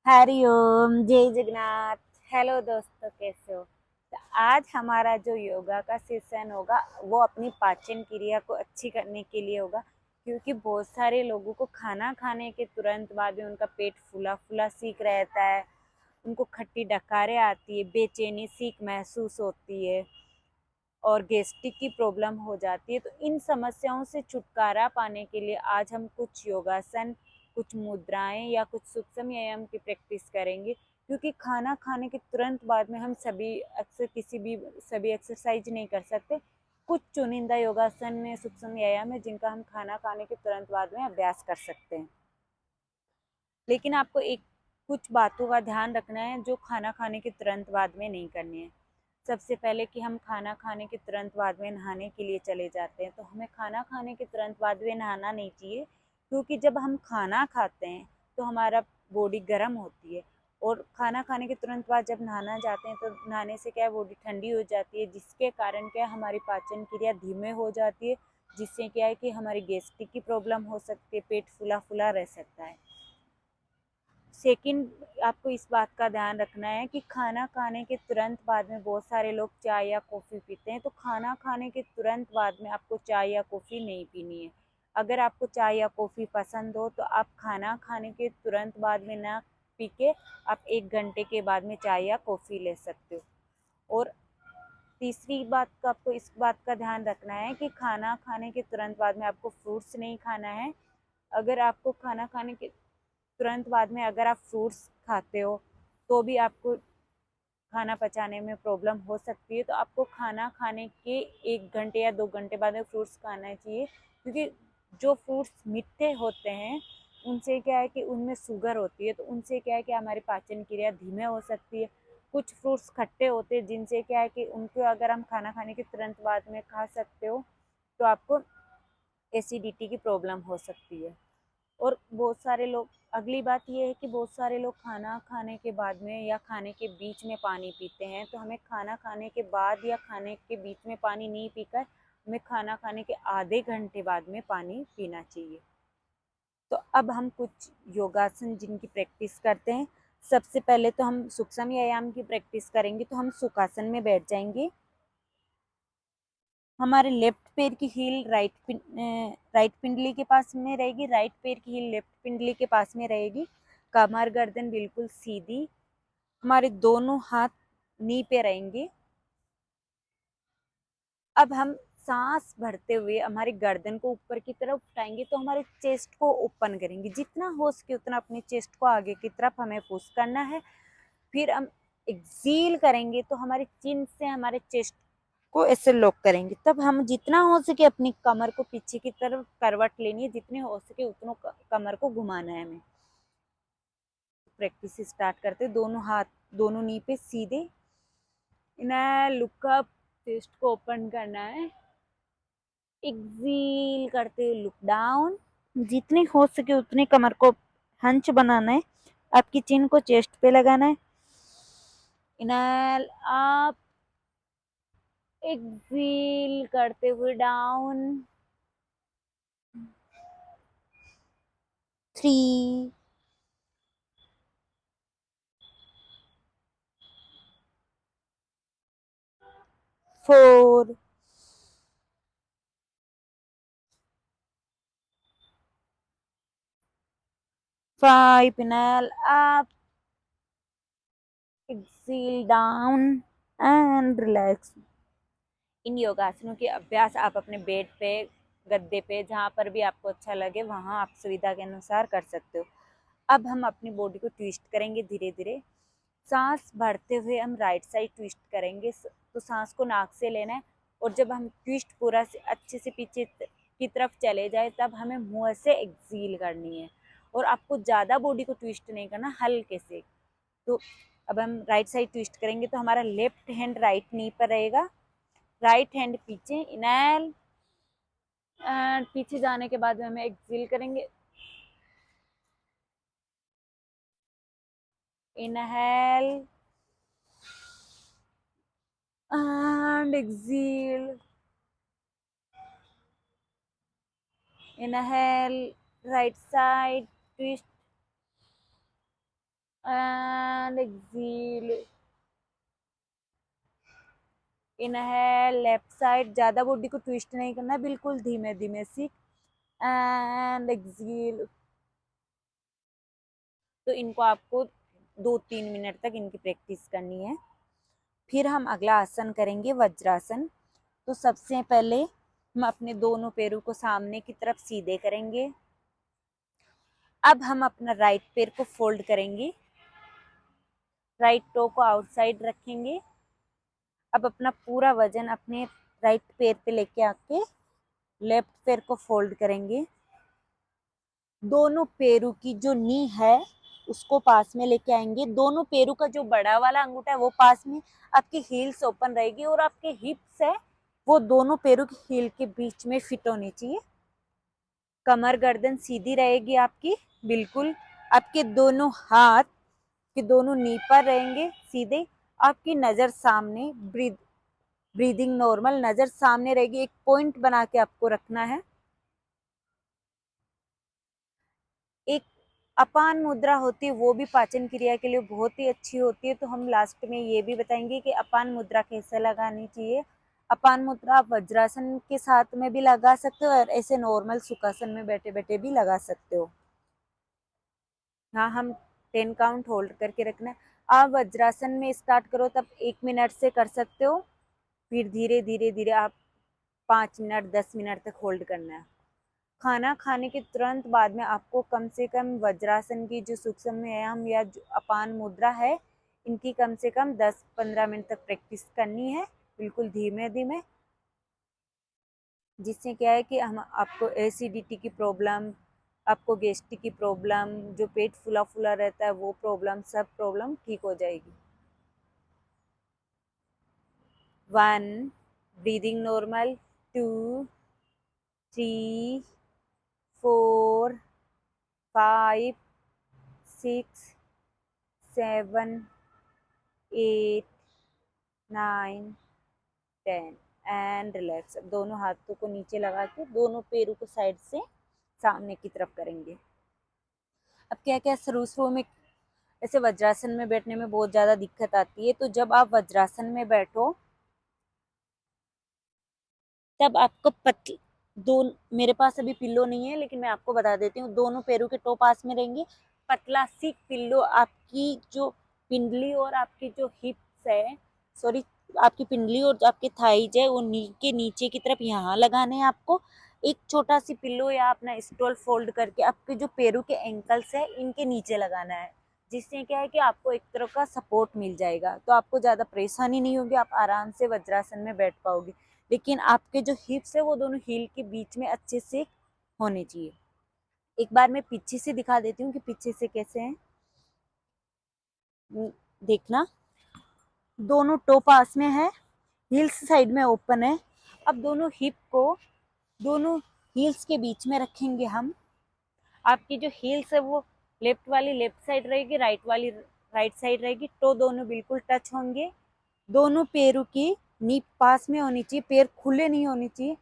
हरिओम जय जगन्नाथ। हेलो दोस्तों, कैसे हो? तो आज हमारा जो योगा का सेशन होगा वो अपनी पाचन क्रिया को अच्छी करने के लिए होगा, क्योंकि बहुत सारे लोगों को खाना खाने के तुरंत बाद में उनका पेट फूला फूला सीक रहता है। उनको खट्टी डकारें आती है, बेचैनी सीक महसूस होती है और गैस्ट्रिक की प्रॉब्लम हो जाती है। तो इन समस्याओं से छुटकारा पाने के लिए आज हम कुछ योगासन, कुछ मुद्राएं या कुछ सूक्ष्म व्यायाम की प्रैक्टिस करेंगे, क्योंकि खाना खाने के तुरंत बाद में हम सभी अक्सर सभी एक्सरसाइज नहीं कर सकते। कुछ चुनिंदा योगासन, सूक्ष्म व्यायाम है जिनका हम खाना खाने के तुरंत बाद में अभ्यास कर सकते हैं। लेकिन आपको कुछ बातों का ध्यान रखना है जो खाना खाने के तुरंत बाद में नहीं करनी है। सबसे पहले कि हम खाना खाने के तुरंत बाद में नहाने के लिए चले जाते हैं, तो हमें खाना खाने के तुरंत बाद में नहाना नहीं चाहिए, क्योंकि जब हम खाना खाते हैं तो हमारा बॉडी गर्म होती है, और खाना खाने के तुरंत बाद जब नहाना जाते हैं तो नहाने से क्या है, बॉडी ठंडी हो जाती है, जिसके कारण क्या है, हमारी पाचन क्रिया धीमे हो जाती है, जिससे क्या है कि हमारी गैस्ट्रिक की प्रॉब्लम हो सकती है, पेट फूला फूला रह सकता है। सेकंड, आपको इस बात का ध्यान रखना है कि खाना खाने के तुरंत बाद में बहुत सारे लोग चाय या कॉफ़ी पीते हैं, तो खाना खाने के तुरंत बाद में आपको चाय या कॉफ़ी नहीं पीनी है। अगर आपको चाय या कॉफ़ी पसंद हो तो आप खाना खाने के तुरंत बाद में ना पी के आप 1 घंटे के बाद में चाय या कॉफ़ी ले सकते हो। और तीसरी बात का आपको इस बात का ध्यान रखना है कि खाना खाने के तुरंत बाद में आपको फ्रूट्स नहीं खाना है। अगर आपको खाना खाने के तुरंत बाद में अगर आप फ्रूट्स खाते हो तो भी आपको खाना पचाने में प्रॉब्लम हो सकती है। तो आपको खाना खाने के 1 घंटे या 2 घंटे बाद में फ्रूट्स खाना चाहिए, क्योंकि जो फ्रूट्स मीठे होते हैं उनसे क्या है कि उनमें शुगर होती है, तो उनसे क्या है कि हमारी पाचन क्रिया धीमे हो सकती है। कुछ फ्रूट्स खट्टे होते हैं जिनसे क्या है कि उनको अगर हम खाना खाने के तुरंत बाद में खा सकते हो तो आपको एसिडिटी की प्रॉब्लम हो सकती है। और बहुत सारे लोग, अगली बात ये है कि बहुत सारे लोग खाना खाने के बाद में या खाने के बीच में पानी पीते हैं, तो हमें खाना खाने के बाद या खाने के बीच में पानी नहीं पीकर हमें खाना खाने के आधे घंटे बाद में पानी पीना चाहिए। तो अब हम कुछ योगासन जिनकी प्रैक्टिस करते हैं। सबसे पहले तो हम सूक्ष्म व्यायाम की प्रैक्टिस करेंगे, तो हम सुखासन में बैठ जाएंगे। हमारे लेफ्ट पैर की हील राइट पिंडली के पास में रहेगी, राइट पैर की हील लेफ्ट पिंडली के पास में रहेगी। कमर गर्दन बिल्कुल सीधी, हमारे दोनों हाथ नी पे रहेंगे। अब हम सांस भरते हुए हमारी गर्दन को ऊपर की तरफ उठाएंगे, तो हमारे चेस्ट को ओपन करेंगे, जितना हो सके उतना अपने चेस्ट को आगे की तरफ हमें पुश करना है। फिर हम एक्सील करेंगे, तो हमारे चिन से हमारे चेस्ट को ऐसे लॉक करेंगे। तब हम जितना हो सके अपनी कमर को पीछे की तरफ करवट लेनी है, जितने हो सके उतनों कमर को घुमाना है हमें। प्रैक्टिस स्टार्ट करते, दोनों हाथ दोनों नी पे सीधे, इन्हें लुक अप, चेस्ट को ओपन करना है। एक्सील करते हुए लुक डाउन, जितने हो सके उतने कमर को हंच बनाना है, आपकी चिन को चेस्ट पे लगाना है। इनहेल अप, एक्सील करते हुए down. 3, 4, 5, inhale up, exhale down and relax। इन योगासनों के अभ्यास आप अपने बेड पे, गद्दे पे, जहाँ पर भी आपको अच्छा लगे वहाँ आप सुविधा के अनुसार कर सकते हो। अब हम अपनी बॉडी को ट्विस्ट करेंगे धीरे धीरे। सांस भरते हुए हम राइट साइड ट्विस्ट करेंगे, तो सांस को नाक से लेना है, और जब हम ट्विस्ट पूरा से अच्छे से पीछे की तरफ चले जाए तब हमें मुंह से एक्सील करनी है, और आपको ज़्यादा बॉडी को ट्विस्ट नहीं करना, हल्के से। तो अब हम राइट साइड ट्विस्ट करेंगे, तो हमारा लेफ्ट हैंड राइट नी पर रहेगा, राइट हैंड पीछे। इनहेल एंड पीछे जाने के बाद में हमें एक्सील करेंगे। Inhale and exhale. Inhale, right side twist and exhale. Inhale left side, ज्यादा बॉडी को ट्विस्ट नहीं करना, बिल्कुल धीमे धीमे सीख। And exhale. तो इनको आपको 2-3 मिनट तक इनकी प्रैक्टिस करनी है। फिर हम अगला आसन करेंगे वज्रासन। तो सबसे पहले हम अपने दोनों पैरों को सामने की तरफ सीधे करेंगे। अब हम अपना राइट पैर को फोल्ड करेंगे, राइट टो को आउटसाइड रखेंगे। अब अपना पूरा वजन अपने राइट पैर पे लेके आके लेफ्ट पैर को फोल्ड करेंगे। दोनों पैरों की जो नी है उसको पास में लेके आएंगे। दोनों पैरों का जो बड़ा वाला अंगूठा है वो पास में, आपकी हील्स ओपन रहेगी और आपके हिप्स है वो दोनों पैरों की हील के बीच में फिट होनी चाहिए। कमर गर्दन सीधी रहेगी आपकी, बिल्कुल। आपके दोनों हाथ के दोनों नी पर रहेंगे सीधे। आपकी नजर सामने, ब्रीदिंग नॉर्मल, नजर सामने रहेगी। एक पॉइंट बना के आपको रखना है। एक अपान मुद्रा होती है, वो भी पाचन क्रिया के लिए बहुत ही अच्छी होती है। तो हम लास्ट में ये भी बताएंगे कि अपान मुद्रा कैसे लगानी चाहिए। अपान मुद्रा आप वज्रासन के साथ में भी लगा सकते हो और ऐसे नॉर्मल सुखासन में बैठे बैठे भी लगा सकते हो। हाँ, हम 10 काउंट होल्ड करके रखना है। आप वज्रासन में स्टार्ट करो तब 1 मिनट से कर सकते हो, फिर धीरे धीरे धीरे आप 5 मिनट 10 मिनट तक होल्ड करना है। खाना खाने के तुरंत बाद में आपको कम से कम वज्रासन की जो सूक्ष्म व्यायाम या जो अपान मुद्रा है इनकी कम से कम 10-15 मिनट तक प्रैक्टिस करनी है, बिल्कुल धीमे धीमे। जिससे क्या है कि हम आपको एसिडिटी की प्रॉब्लम, आपको गैस्ट्रिक की प्रॉब्लम, जो पेट फूला फूला रहता है वो प्रॉब्लम, सब प्रॉब्लम ठीक हो जाएगी। 1 ब्रीदिंग नॉर्मल, 2 3 4 5 6 7 8 9 10 एंड रिलैक्स। अब दोनों हाथों को नीचे लगा के दोनों पैरों को साइड से सामने की तरफ करेंगे। अब क्या क्या शुरू शुरू में ऐसे वज्रासन में बैठने में बहुत ज्यादा दिक्कत आती है। तो जब आप वज्रासन में बैठो तब आपको दो, मेरे पास अभी पिल्लो नहीं है लेकिन मैं आपको बता देती हूँ, दोनों पैरों के टो पास में रहेंगे। पतला सी पिल्लो आपकी जो पिंडली और आपकी जो हिप्स है, सॉरी, आपकी पिंडली और जो आपके थाइज है वो नी के नीचे की तरफ यहाँ लगाने हैं आपको। एक छोटा सी पिल्लो या अपना स्टॉल फोल्ड करके आपके जो पैरों के एंकल्स है इनके नीचे लगाना है। जिससे क्या है कि आपको एक तरह का सपोर्ट मिल जाएगा, तो आपको ज्यादा परेशानी नहीं होगी, आप आराम से वज्रासन में बैठ पाओगे। लेकिन आपके जो हिप्स है वो दोनों हील के बीच में अच्छे से होने चाहिए। एक बार मैं पीछे से दिखा देती हूँ कि पीछे से कैसे है। देखना, दोनों टो पास में है, हील्स साइड में ओपन है। अब दोनों हिप को दोनों हील्स के बीच में रखेंगे हम। आपकी जो हील्स है वो लेफ्ट वाली लेफ्ट साइड रहेगी, राइट वाली राइट साइड रहेगी। टो दोनों बिल्कुल टच होंगे। दोनों पैरों की नी पास में होनी चाहिए, पैर खुले नहीं होनी चाहिए।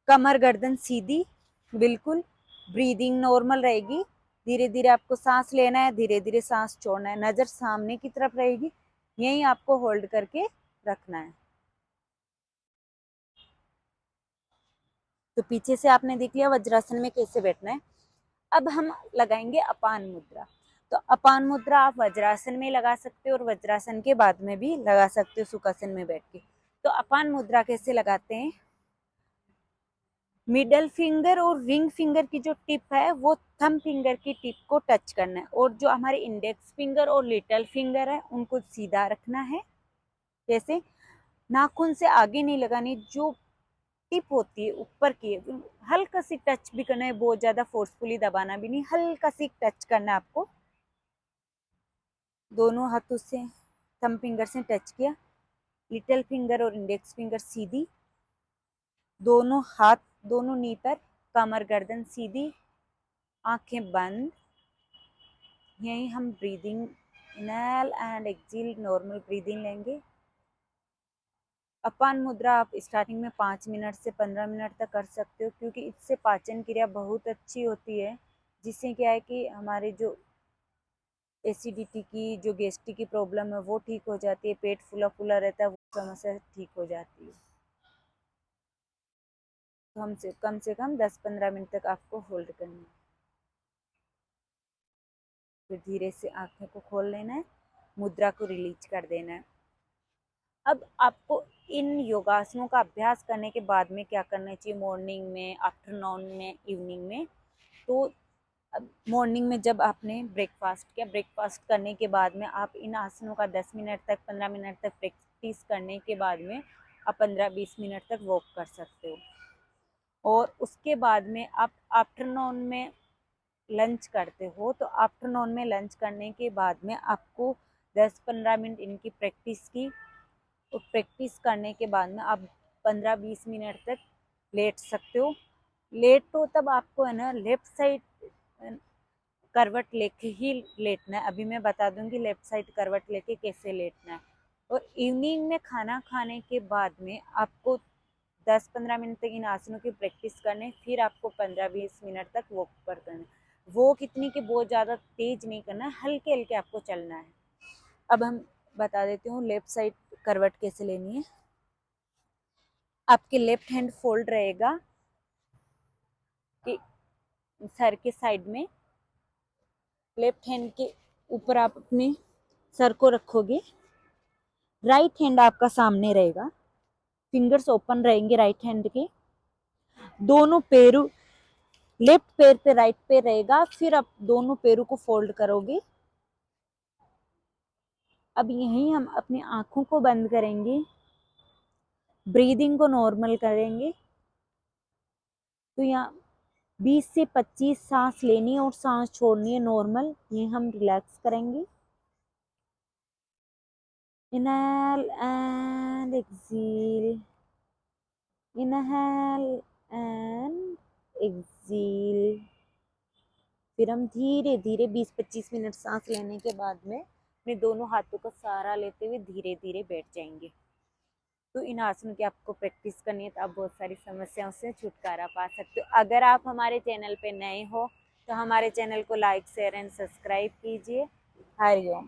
कमर गर्दन सीधी, बिल्कुल। ब्रीदिंग नॉर्मल रहेगी। धीरे धीरे आपको सांस लेना है, धीरे धीरे सांस छोड़ना है। नजर सामने की तरफ रहेगी, यही आपको होल्ड करके रखना है। तो पीछे से आपने देख लिया वज्रासन में कैसे बैठना है। अब हम लगाएंगे अपान मुद्रा। तो अपान मुद्रा आप वज्रासन में लगा सकते हो और वज्रासन के बाद में भी लगा सकते हो सुखासन में बैठ के। तो अपान मुद्रा कैसे लगाते हैं, मिडल फिंगर और रिंग फिंगर की जो टिप है वो थंब फिंगर की टिप को टच करना है, और जो हमारे इंडेक्स फिंगर और लिटिल फिंगर है उनको सीधा रखना है। जैसे नाखून से आगे नहीं लगानी, जो टिप होती है ऊपर की हल्का सी टच भी करना है, बहुत ज्यादा फोर्सफुली दबाना भी नहीं, हल्का सी टच करना है आपको। दोनों हाथों से थंब फिंगर से टच किया, लिटिल फिंगर और इंडेक्स फिंगर सीधी, दोनों हाथ दोनों नी पर, कमर गर्दन सीधी, आंखें बंद। यही हम breathing inhale and exhale normal breathing लेंगे। अपान मुद्रा आप स्टार्टिंग में 5 मिनट से 15 मिनट तक कर सकते हो, क्योंकि इससे पाचन क्रिया बहुत अच्छी होती है। जिससे क्या है कि हमारे जो एसिडिटी की, जो गैस्ट्रिक की प्रॉब्लम है वो ठीक हो जाती है, पेट फूला फूला रहता है वो समस्या ठीक हो जाती है। तो हमसे कम से कम 10-15 मिनट तक आपको होल्ड करना है। फिर धीरे से आंखें को खोल लेना है, मुद्रा को रिलीज कर देना है। अब आपको इन योगासनों का अभ्यास करने के बाद में क्या करना चाहिए, मॉर्निंग में, आफ्टरनून में, इवनिंग में। तो अब मॉर्निंग में जब आपने ब्रेकफास्ट किया, ब्रेकफास्ट करने के बाद में आप इन आसनों का 10 मिनट तक, 15 मिनट तक प्रैक्टिस करने के बाद में आप 15-20 मिनट तक वॉक कर सकते हो। और उसके बाद में आप आफ्टरनून में लंच करते हो, तो आफ्टरनून में लंच करने के बाद में आपको 10-15 मिनट इनकी प्रैक्टिस की। तो प्रैक्टिस करने के बाद में आप 15-20 मिनट तक लेट सकते हो। लेट तो तब आपको है ना लेफ्ट साइड करवट लेके ही लेटना है। अभी मैं बता दूंगी लेफ्ट साइड करवट लेके कैसे लेटना है। और इवनिंग में खाना खाने के बाद में आपको 10-15 मिनट तक इन आसनों की प्रैक्टिस करने, फिर आपको 15-20 मिनट तक वॉक पर करना। वो कितनी कि बहुत ज़्यादा तेज नहीं करना है, हल्के हल्के आपको चलना है। अब हम बता देती हूँ लेफ्ट साइड करवट कैसे लेनी है। आपके लेफ्ट हैंड फोल्ड रहेगा कि सर के साइड में, लेफ्ट हैंड के ऊपर आप अपने सर को रखोगे, राइट हैंड आपका सामने रहेगा, फिंगर्स ओपन रहेंगे राइट हैंड के, दोनों पैरों, लेफ्ट पैर पे राइट पैर रहेगा, फिर आप दोनों पैरों को फोल्ड करोगे। अब यहीं हम अपनी आंखों को बंद करेंगे, ब्रीदिंग को नॉर्मल करेंगे। तो यहाँ 20 से 25 सांस लेनी है और सांस छोड़नी है नॉर्मल। ये हम रिलैक्स करेंगे। Inhale and exhale, inhale and exhale. फिर हम धीरे धीरे 20-25 मिनट सांस लेने के बाद में अपने दोनों हाथों का सहारा लेते हुए धीरे धीरे बैठ जाएंगे। तो इन आसनों की आपको प्रैक्टिस करनी है तो आप बहुत सारी समस्याओं से छुटकारा पा सकते हो। अगर आप हमारे चैनल पे नए हो तो हमारे चैनल को लाइक, शेयर एंड सब्सक्राइब कीजिए। हरिओम।